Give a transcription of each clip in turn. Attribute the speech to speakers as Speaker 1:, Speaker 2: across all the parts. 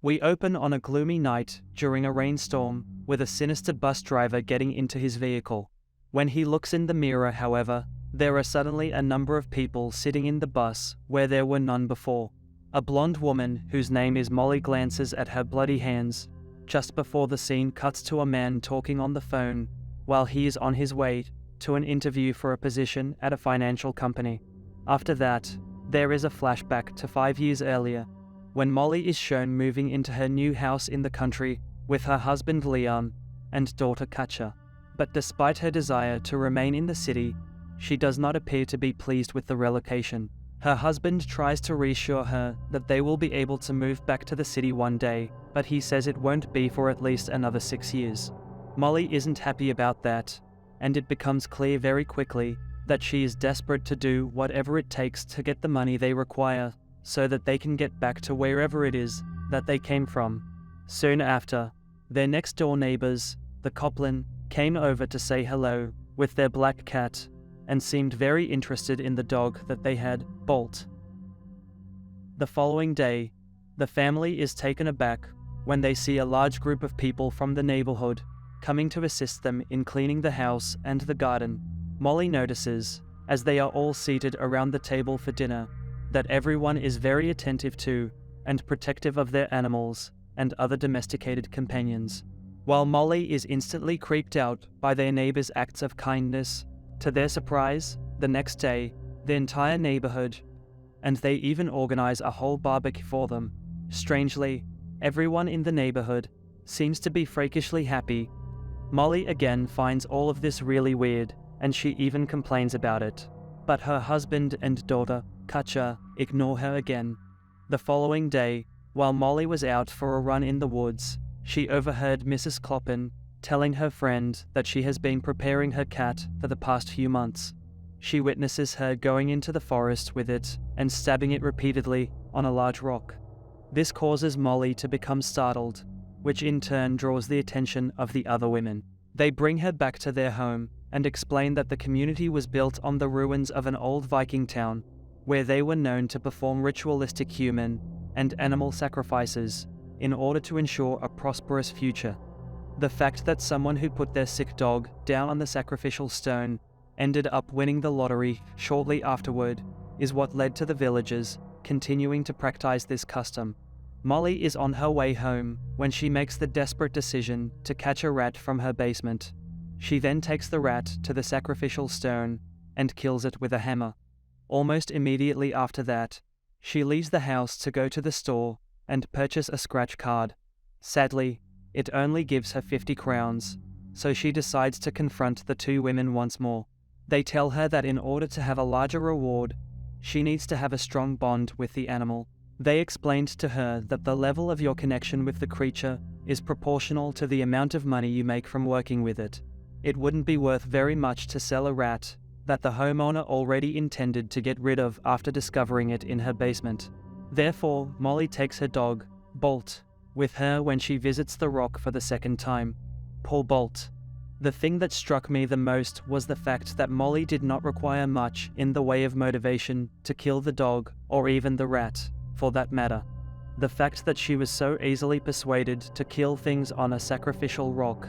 Speaker 1: We open on a gloomy night during a rainstorm, with a sinister bus driver getting into his vehicle. When he looks in the mirror, however, there are suddenly a number of people sitting in the bus where there were none before. A blonde woman, whose name is Molly, glances at her bloody hands, just before the scene cuts to a man talking on the phone while he is on his way to an interview for a position at a financial company. After that, there is a flashback to 5 years earlier, when Molly is shown moving into her new house in the country with her husband Leon and daughter Katja. But despite her desire to remain in the city, she does not appear to be pleased with the relocation. Her husband tries to reassure her that they will be able to move back to the city one day, but he says it won't be for at least another 6 years. Molly isn't happy about that, and it becomes clear very quickly that she is desperate to do whatever it takes to get the money they require so that they can get back to wherever it is that they came from. Soon after, their next-door neighbours, the Coplin, came over to say hello with their black cat and seemed very interested in the dog that they had, Bolt. The following day, the family is taken aback when they see a large group of people from the neighborhood coming to assist them in cleaning the house and the garden. Molly notices, as they are all seated around the table for dinner, that everyone is very attentive to and protective of their animals and other domesticated companions. While Molly is instantly creeped out by their neighbors' acts of kindness, to their surprise, the next day, the entire neighborhood, and they even organize a whole barbecue for them. Strangely, everyone in the neighborhood seems to be freakishly happy. Molly again finds all of this really weird, and she even complains about it. But her husband and daughter, Katja, ignore her again. The following day, while Molly was out for a run in the woods, she overheard Mrs. Cloppin telling her friend that she has been preparing her cat for the past few months. She witnesses her going into the forest with it and stabbing it repeatedly on a large rock. This causes Molly to become startled, which in turn draws the attention of the other women. They bring her back to their home and explain that the community was built on the ruins of an old Viking town, where they were known to perform ritualistic human and animal sacrifices in order to ensure a prosperous future. The fact that someone who put their sick dog down on the sacrificial stone ended up winning the lottery shortly afterward is what led to the villagers continuing to practice this custom. Molly is on her way home when she makes the desperate decision to catch a rat from her basement. She then takes the rat to the sacrificial stone and kills it with a hammer. Almost immediately after that, she leaves the house to go to the store and purchase a scratch card. Sadly, it only gives her 50 crowns, so she decides to confront the two women once more. They tell her that in order to have a larger reward, she needs to have a strong bond with the animal. They explained to her that the level of your connection with the creature is proportional to the amount of money you make from working with it. It wouldn't be worth very much to sell a rat that the homeowner already intended to get rid of after discovering it in her basement. Therefore, Molly takes her dog, Bolt, with her when she visits the rock for the second time. Poor Bolt. The thing that struck me the most was the fact that Molly did not require much in the way of motivation to kill the dog, or even the rat, for that matter. The fact that she was so easily persuaded to kill things on a sacrificial rock,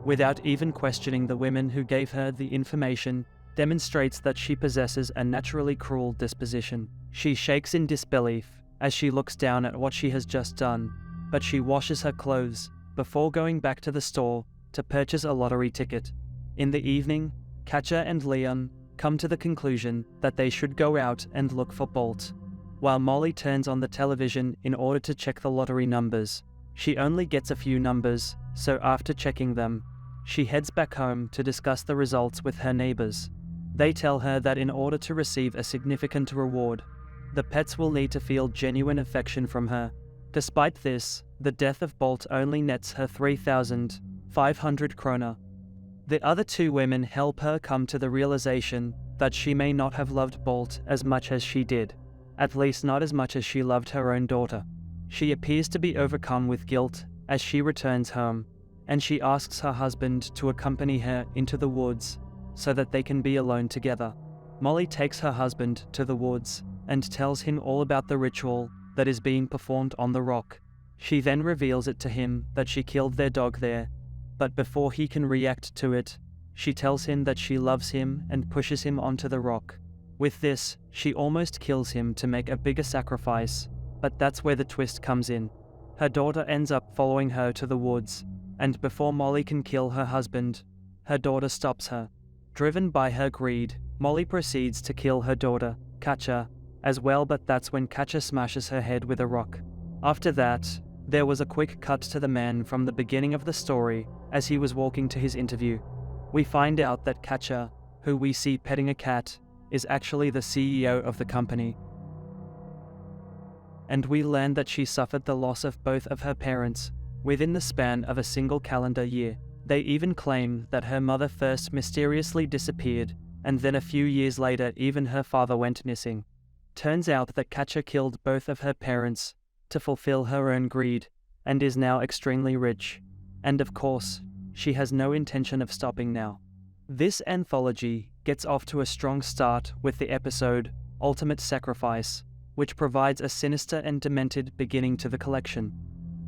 Speaker 1: without even questioning the women who gave her the information, demonstrates that she possesses a naturally cruel disposition. She shakes in disbelief as she looks down at what she has just done, but she washes her clothes before going back to the store to purchase a lottery ticket. In the evening, Katja and Leon come to the conclusion that they should go out and look for Bolt. While Molly turns on the television in order to check the lottery numbers, she only gets a few numbers, so after checking them, she heads back home to discuss the results with her neighbors. They tell her that in order to receive a significant reward, the pets will need to feel genuine affection from her. Despite this, the death of Bolt only nets her 3,500 krona. The other two women help her come to the realization that she may not have loved Bolt as much as she did, at least not as much as she loved her own daughter. She appears to be overcome with guilt as she returns home, and she asks her husband to accompany her into the woods so that they can be alone together. Molly takes her husband to the woods and tells him all about the ritual that is being performed on the rock. She then reveals it to him that she killed their dog there, but before he can react to it, she tells him that she loves him and pushes him onto the rock. With this, she almost kills him to make a bigger sacrifice, but that's where the twist comes in. Her daughter ends up following her to the woods, and before Molly can kill her husband, her daughter stops her. Driven by her greed, Molly proceeds to kill her daughter, Katja, as well, but that's when Katja smashes her head with a rock. After that, there was a quick cut to the man from the beginning of the story as he was walking to his interview. We find out that Katja, who we see petting a cat, is actually the CEO of the company. And we learn that she suffered the loss of both of her parents within the span of a single calendar year. They even claim that her mother first mysteriously disappeared, and then a few years later even her father went missing. Turns out that Katja killed both of her parents to fulfill her own greed, and is now extremely rich. And of course, she has no intention of stopping now. This anthology gets off to a strong start with the episode Ultimate Sacrifice, which provides a sinister and demented beginning to the collection.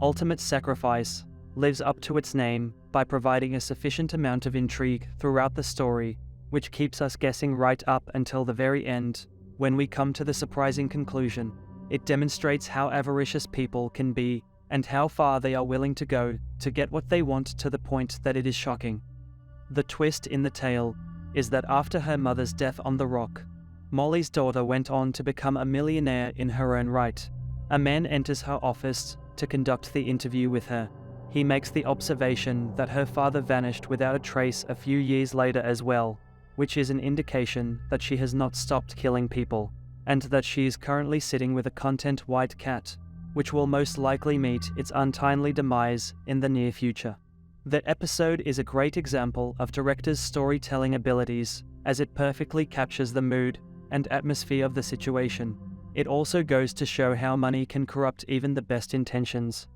Speaker 1: Ultimate Sacrifice lives up to its name by providing a sufficient amount of intrigue throughout the story, which keeps us guessing right up until the very end, when we come to the surprising conclusion. It demonstrates how avaricious people can be, and how far they are willing to go to get what they want, to the point that it is shocking. The twist in the tale is that after her mother's death on the rock, Molly's daughter went on to become a millionaire in her own right. A man enters her office to conduct the interview with her. He makes the observation that her father vanished without a trace a few years later as well, which is an indication that she has not stopped killing people, and that she is currently sitting with a content white cat, which will most likely meet its untimely demise in the near future. The episode is a great example of director's storytelling abilities, as it perfectly captures the mood and atmosphere of the situation. It also goes to show how money can corrupt even the best intentions,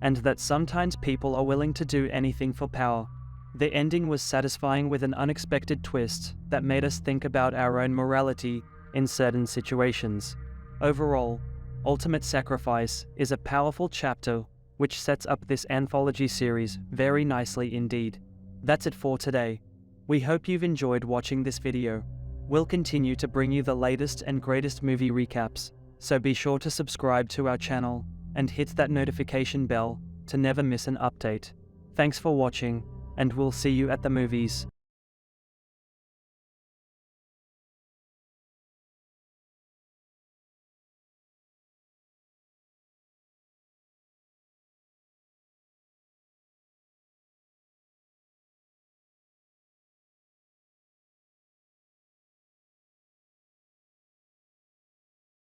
Speaker 1: and that sometimes people are willing to do anything for power. The ending was satisfying with an unexpected twist that made us think about our own morality in certain situations. Overall, Ultimate Sacrifice is a powerful chapter which sets up this anthology series very nicely indeed. That's it for today. We hope you've enjoyed watching this video. We'll continue to bring you the latest and greatest movie recaps, so be sure to subscribe to our channel and hit that notification bell to never miss an update. Thanks for watching, and we'll see you at the movies.